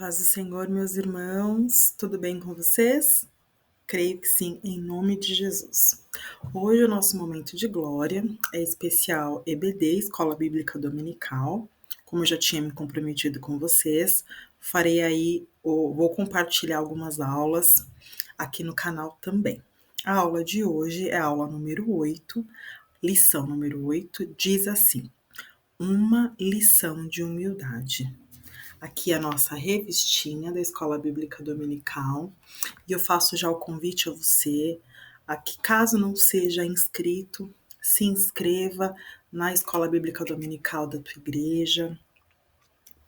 Paz do Senhor, meus irmãos, tudo bem com vocês? Creio que sim, em nome de Jesus. Hoje o nosso momento de glória é especial EBD, Escola Bíblica Dominical. Como eu já tinha me comprometido com vocês, vou compartilhar algumas aulas aqui no canal também. A aula de hoje é a aula número 8, lição número 8, diz assim: uma lição de humildade. Aqui é a nossa revistinha da Escola Bíblica Dominical e eu faço já o convite a você a que, caso não seja inscrito, se inscreva na Escola Bíblica Dominical da tua igreja,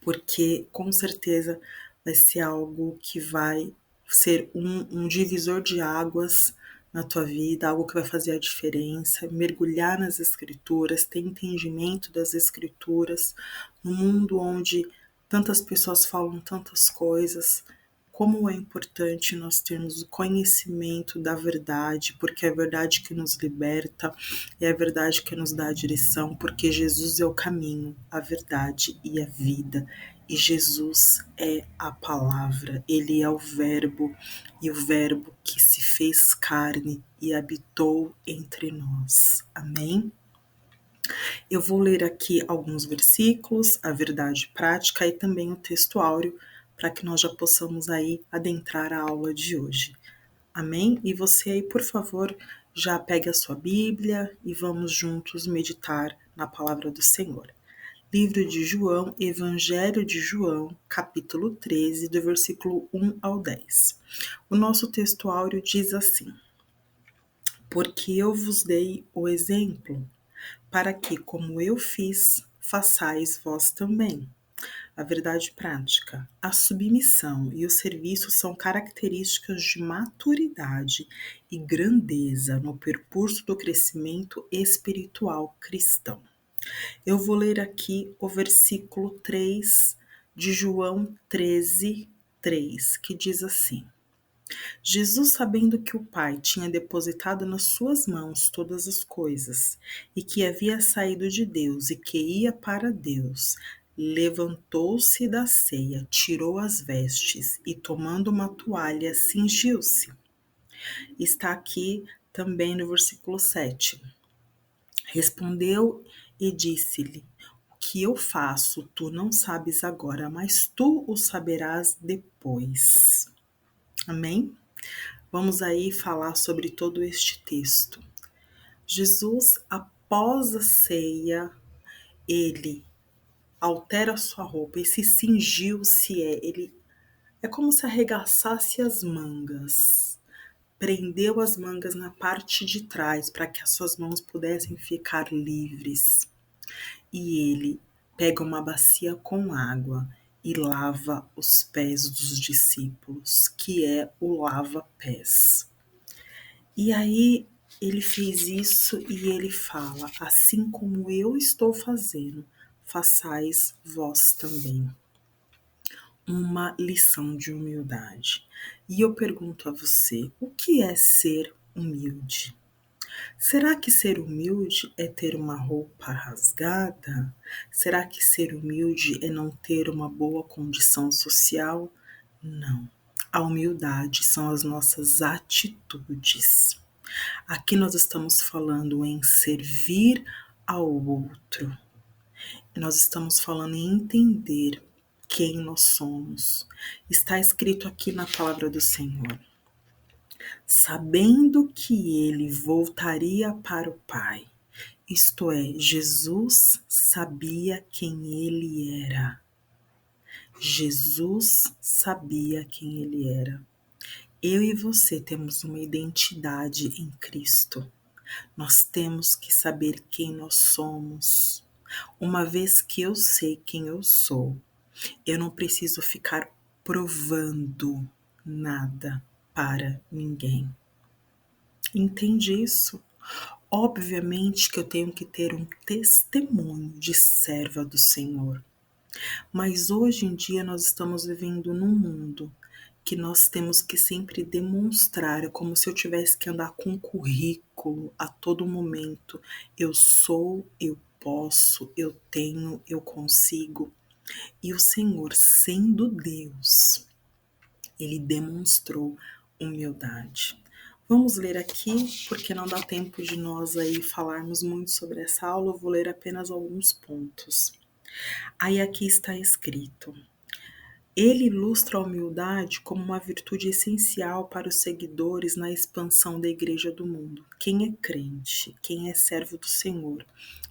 porque com certeza vai ser algo que vai ser um divisor de águas na tua vida, algo que vai fazer a diferença, mergulhar nas escrituras, ter entendimento das escrituras, num mundo onde tantas pessoas falam tantas coisas, como é importante nós termos o conhecimento da verdade, porque é a verdade que nos liberta, é a verdade que nos dá a direção, porque Jesus é o caminho, a verdade e a vida. E Jesus é a palavra, ele é o verbo, e o verbo que se fez carne e habitou entre nós. Amém? Eu vou ler aqui alguns versículos, a verdade prática e também o texto áureo, para que nós já possamos aí adentrar a aula de hoje. Amém? E você aí, por favor, já pegue a sua Bíblia e vamos juntos meditar na palavra do Senhor. Livro de João, Evangelho de João, capítulo 13, do versículo 1 ao 10. O nosso texto áureo diz assim: porque eu vos dei o exemplo, para que, como eu fiz, façais vós também. A verdade prática. A submissão e o serviço são características de maturidade e grandeza no percurso do crescimento espiritual cristão. Eu vou ler aqui o versículo 3 de João 13, 3, que diz assim: Jesus, sabendo que o Pai tinha depositado nas suas mãos todas as coisas, e que havia saído de Deus e que ia para Deus, levantou-se da ceia, tirou as vestes e, tomando uma toalha, cingiu-se. Está aqui também no versículo 7. Respondeu e disse-lhe: o que eu faço, tu não sabes agora, mas tu o saberás depois. Amém? Vamos aí falar sobre todo este texto. Jesus, após a ceia, ele altera sua roupa, esse cingiu-se, ele é como se arregaçasse as mangas, prendeu as mangas na parte de trás para que as suas mãos pudessem ficar livres. E ele pega uma bacia com água e lava os pés dos discípulos, que é o lava-pés. E aí ele fez isso e ele fala: assim como eu estou fazendo, façais vós também. Uma lição de humildade. E eu pergunto a você: o que é ser humilde? Será que ser humilde é ter uma roupa rasgada? Será que ser humilde é não ter uma boa condição social? Não. A humildade são as nossas atitudes. Aqui nós estamos falando em servir ao outro. Nós estamos falando em entender quem nós somos. Está escrito aqui na palavra do Senhor: sabendo que ele voltaria para o Pai. Isto é, Jesus sabia quem ele era. Jesus sabia quem ele era. Eu e você temos uma identidade em Cristo. Nós temos que saber quem nós somos. Uma vez que eu sei quem eu sou, eu não preciso ficar provando nada para ninguém. Entende isso? Obviamente que eu tenho que ter um testemunho de serva do Senhor. Mas hoje em dia nós estamos vivendo num mundo que nós temos que sempre demonstrar, é como se eu tivesse que andar com um currículo a todo momento. Eu sou, eu posso, eu tenho, eu consigo. E o Senhor, sendo Deus, ele demonstrou humildade. Vamos ler aqui, porque não dá tempo de nós aí falarmos muito sobre essa aula, eu vou ler apenas alguns pontos. Aí aqui está escrito: ele ilustra a humildade como uma virtude essencial para os seguidores na expansão da Igreja do mundo. Quem é crente, quem é servo do Senhor,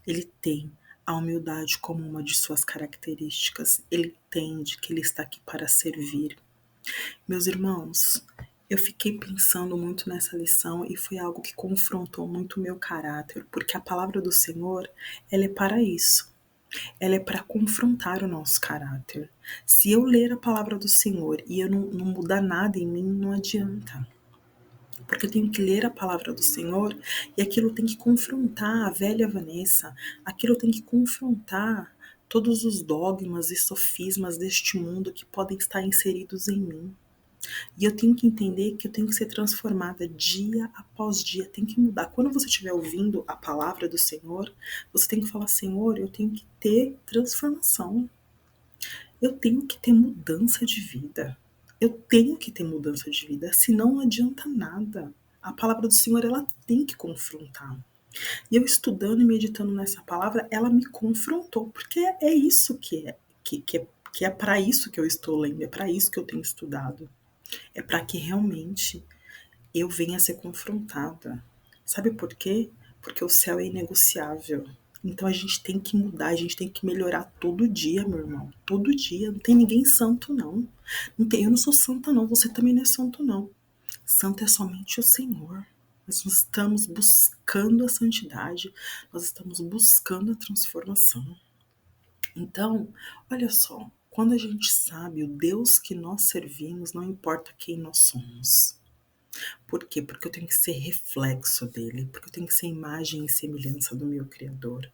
ele tem a humildade como uma de suas características. Ele entende que ele está aqui para servir. Meus irmãos, eu fiquei pensando muito nessa lição e foi algo que confrontou muito o meu caráter, porque a palavra do Senhor, ela é para isso. Ela é para confrontar o nosso caráter. Se eu ler a palavra do Senhor e eu não mudar nada em mim, não adianta. Porque eu tenho que ler a palavra do Senhor e aquilo tem que confrontar a velha Vanessa, aquilo tem que confrontar todos os dogmas e sofismas deste mundo que podem estar inseridos em mim. E eu tenho que entender que eu tenho que ser transformada dia após dia, tem que mudar. Quando você estiver ouvindo a palavra do Senhor, você tem que falar: Senhor, eu tenho que ter transformação. Eu tenho que ter mudança de vida. Eu tenho que ter mudança de vida, senão não adianta nada. A palavra do Senhor, ela tem que confrontar. E eu estudando e meditando nessa palavra, ela me confrontou, porque é isso que é para isso que eu estou lendo, é para isso que eu tenho estudado. É para que realmente eu venha a ser confrontada. Sabe por quê? Porque o céu é inegociável. Então a gente tem que mudar, a gente tem que melhorar todo dia, meu irmão. Todo dia. Não tem ninguém santo, não. Eu não sou santa, não. Você também não é santo, não. Santo é somente o Senhor. Nós estamos buscando a santidade, nós estamos buscando a transformação. Então, olha só, quando a gente sabe o Deus que nós servimos, não importa quem nós somos. Por quê? Porque eu tenho que ser reflexo dele, porque eu tenho que ser imagem e semelhança do meu Criador.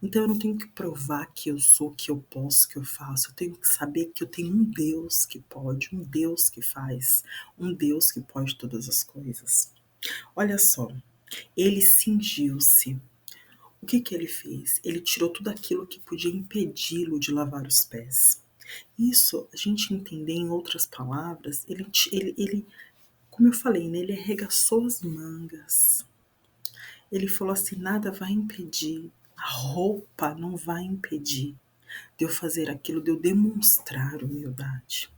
Então eu não tenho que provar que eu sou, que eu posso, que eu faço. Eu tenho que saber que eu tenho um Deus que pode, um Deus que faz, um Deus que pode todas as coisas. Olha só, ele cingiu-se. O que ele fez? Ele tirou tudo aquilo que podia impedi-lo de lavar os pés. Isso, a gente entender em outras palavras, ele como eu falei, né, ele arregaçou as mangas. Ele falou assim: nada vai impedir, a roupa não vai impedir de eu fazer aquilo, de eu demonstrar humildade.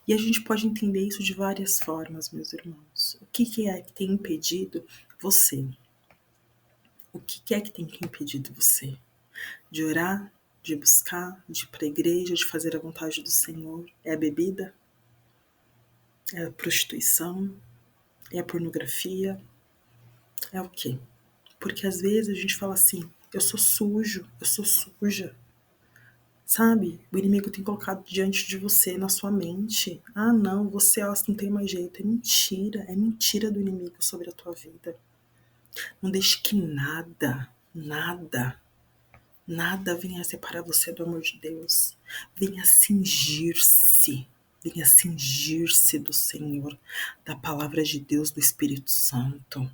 E a gente pode entender isso de várias formas, meus irmãos. O que é que tem impedido você? O que é que tem impedido você? De orar, de buscar, de ir para a igreja, de fazer a vontade do Senhor? É a bebida? É a prostituição? É a pornografia? É o quê? Porque às vezes a gente fala assim: eu sou sujo, eu sou suja. Sabe? O inimigo tem colocado diante de você, na sua mente. Ah, não, você não tem mais jeito. É mentira do inimigo sobre a tua vida. Não deixe que nada venha separar você do amor de Deus. Venha cingir-se do Senhor, da palavra de Deus, do Espírito Santo.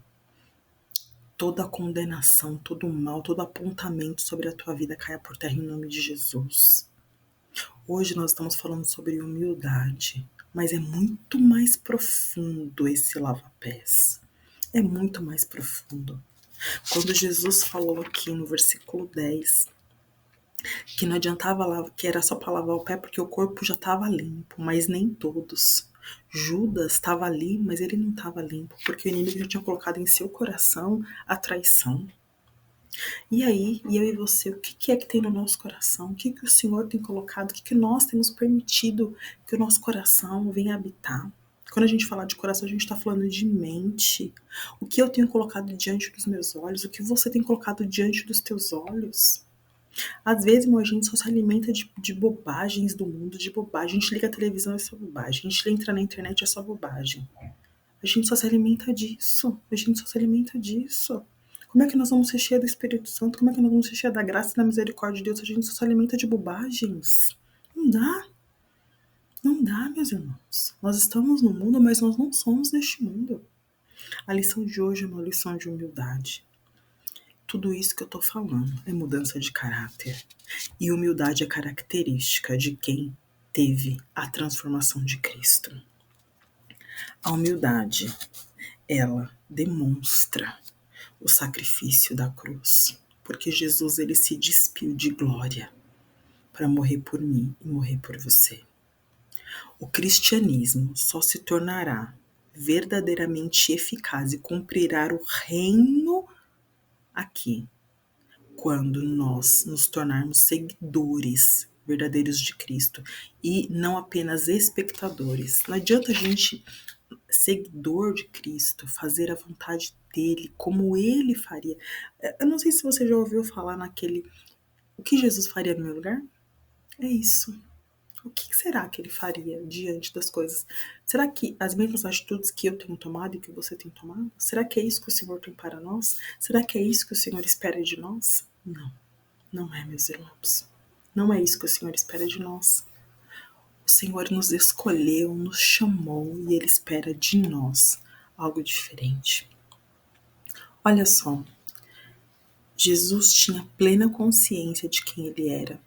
Toda condenação, todo mal, todo apontamento sobre a tua vida caia por terra em nome de Jesus. Hoje nós estamos falando sobre humildade, mas é muito mais profundo esse lava-pés. É muito mais profundo. Quando Jesus falou aqui no versículo 10, que não adiantava lavar, que era só para lavar o pé porque o corpo já estava limpo, mas nem todos. Judas estava ali, mas ele não estava limpo, porque o inimigo já tinha colocado em seu coração a traição. E aí, eu e você, o que é que tem no nosso coração? O que o Senhor tem colocado? O que nós temos permitido que o nosso coração venha habitar? Quando a gente fala de coração, a gente está falando de mente. O que eu tenho colocado diante dos meus olhos? O que você tem colocado diante dos teus olhos? Às vezes, irmão, a gente só se alimenta de bobagens do mundo, de bobagem. A gente liga a televisão, é só bobagem. A gente entra na internet, é só bobagem. A gente só se alimenta disso. A gente só se alimenta disso. Como é que nós vamos ser cheios do Espírito Santo? Como é que nós vamos ser cheios da graça e da misericórdia de Deus se a gente só se alimenta de bobagens? Não dá. Não dá, meus irmãos. Nós estamos no mundo, mas nós não somos deste mundo. A lição de hoje é uma lição de humildade. Tudo isso que eu tô falando é mudança de caráter. E humildade é característica de quem teve a transformação de Cristo. A humildade, ela demonstra o sacrifício da cruz, porque Jesus ele se despiu de glória para morrer por mim e morrer por você. O cristianismo só se tornará verdadeiramente eficaz e cumprirá o reino aqui quando nós nos tornarmos seguidores verdadeiros de Cristo e não apenas espectadores. Não adianta a gente, seguidor de Cristo, fazer a vontade dele, como ele faria. Eu não sei se você já ouviu falar naquele o que Jesus faria no meu lugar? É isso. O que será que ele faria diante das coisas? Será que as mesmas atitudes que eu tenho tomado e que você tem tomado? Será que é isso que o Senhor tem para nós? Será que é isso que o Senhor espera de nós? Não, não é, meus irmãos. Não é isso que o Senhor espera de nós. O Senhor nos escolheu, nos chamou e Ele espera de nós algo diferente. Olha só, Jesus tinha plena consciência de quem Ele era.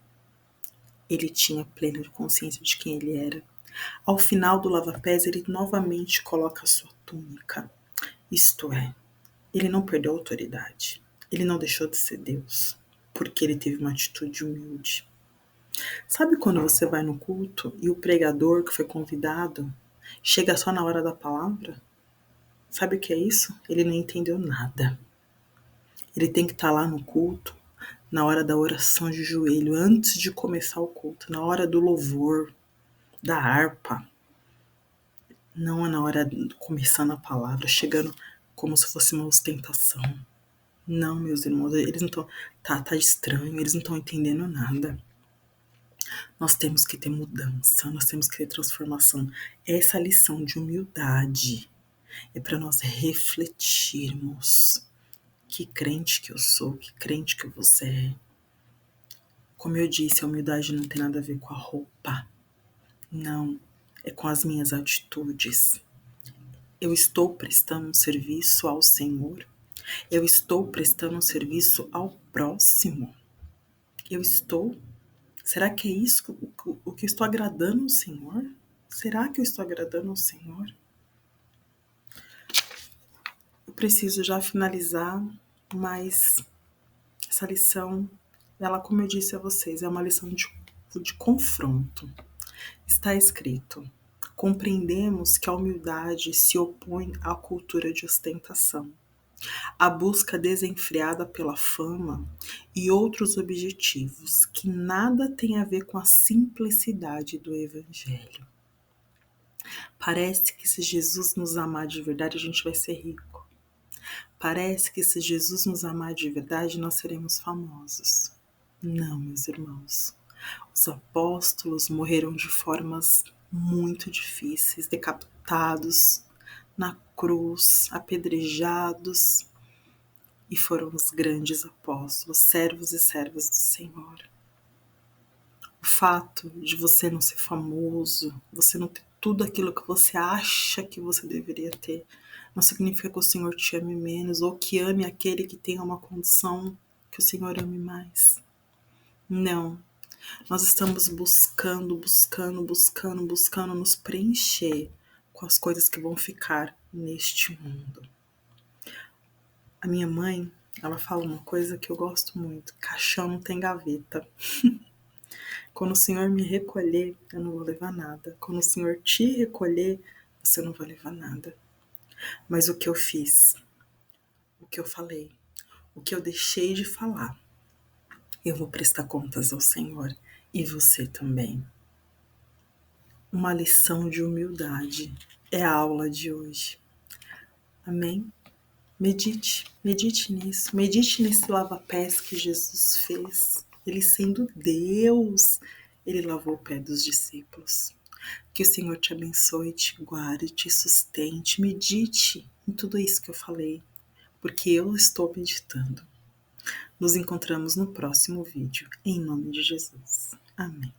Ele tinha plena consciência de quem Ele era. Ao final do lava-pés, Ele novamente coloca a sua túnica. Isto é, Ele não perdeu a autoridade. Ele não deixou de ser Deus, porque Ele teve uma atitude humilde. Sabe quando você vai no culto e o pregador que foi convidado chega só na hora da palavra? Sabe o que é isso? Ele não entendeu nada. Ele tem que estar lá no culto, na hora da oração de joelho, antes de começar o culto, na hora do louvor, da harpa. Não é na hora de começando a palavra, chegando como se fosse uma ostentação. Não, meus irmãos, eles não estão... Tá estranho, eles não estão entendendo nada. Nós temos que ter mudança, nós temos que ter transformação. Essa lição de humildade é para nós refletirmos que crente que eu sou, que crente que você é. Como eu disse, a humildade não tem nada a ver com a roupa. Não, é com as minhas atitudes. Eu estou prestando um serviço ao Senhor. Eu estou prestando um serviço ao próximo. Eu estou. Será que é isso o que eu estou agradando ao Senhor? Será que eu estou agradando ao Senhor? Eu preciso já finalizar, mas essa lição, ela, como eu disse a vocês, é uma lição de confronto. Está escrito: compreendemos que a humildade se opõe à cultura de ostentação, à busca desenfreada pela fama e outros objetivos que nada têm a ver com a simplicidade do Evangelho. Parece que se Jesus nos amar de verdade, a gente vai ser rico. Parece que se Jesus nos amar de verdade, nós seremos famosos. Não, meus irmãos. Os apóstolos morreram de formas muito difíceis, decapitados na cruz, apedrejados, e foram os grandes apóstolos, servos e servas do Senhor. O fato de você não ser famoso, você não ter tudo aquilo que você acha que você deveria ter, não significa que o Senhor te ame menos ou que ame aquele que tenha uma condição que o Senhor ame mais. Não. Nós estamos buscando nos preencher com as coisas que vão ficar neste mundo. A minha mãe, ela fala uma coisa que eu gosto muito: caixão não tem gaveta. Quando o Senhor me recolher, eu não vou levar nada. Quando o Senhor te recolher, você não vai levar nada. Mas o que eu fiz, o que eu falei, o que eu deixei de falar, eu vou prestar contas ao Senhor e você também. Uma lição de humildade é a aula de hoje. Amém? Medite nisso. Medite nesse lava-pés que Jesus fez. Ele sendo Deus, Ele lavou o pé dos discípulos. Que o Senhor te abençoe, te guarde, te sustente. Medite em tudo isso que eu falei, porque eu estou meditando. Nos encontramos no próximo vídeo, em nome de Jesus. Amém.